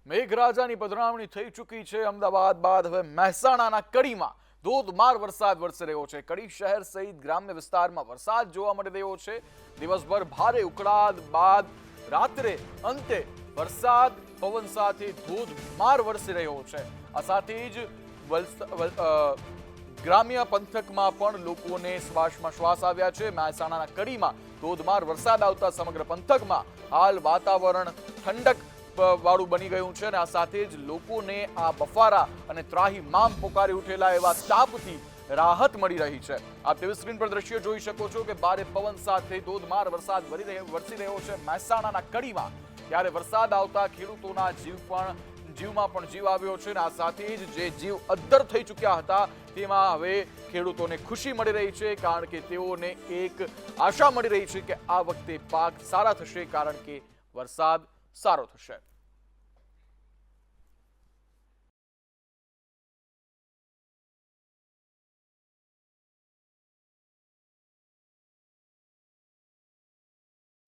મેઘરાજાની પધરામણી થઈ ચૂકી છે। અમદાવાદ બાદ હવે મહેસાણાના કડીમાં ધોધમાર વરસાદ વરસી રહ્યો છે। કડી શહેર સહિત ગ્રામ્ય વિસ્તારમાં વરસાદ જોવા મળી રહ્યો છે। દિવસભર ભારે ઉકળાટ બાદ રાત્રે અંતે વરસાદ પવન સાથે ધોધમાર વરસી રહ્યો છે। આ સાથે જ ગ્રામ્ય પંથકમાં પણ લોકોને શ્વાસમાં શ્વાસ આવ્યા છે। મહેસાણાના કડીમાં ધોધમાર વરસાદ આવતા સમગ્ર પંથકમાં હાલ વાતાવરણ ઠંડક વાળું બની ગયું છે અને આ સાથે જ લોકોને આ બફારા અને ત્રાહિમામ પોકારી ઉઠેલા એવા તાપથી રાહત મળી રહી છે। આપ ટીવી સ્ક્રીન પર દ્રશ્ય જોઈ શકો છો કે ભારે પવન સાથે ધોધમાર વરસાદ વરસી રહ્યો છે મહેસાણાના કડીમાં। ત્યારે વરસાદ આવતા ખેડૂતોના જીવમાં પણ જીવ આવ્યો છે અને આ સાથે જ જે જીવ અદ્ધર થઈ ચૂક્યા હતા તેમાં હવે ખેડૂતોને ખુશી મળી રહી છે, કારણ કે તેઓને એક આશા મળી રહી છે કે આ વખતે પાક સારા થશે, કારણ કે વરસાદ સારો થશે।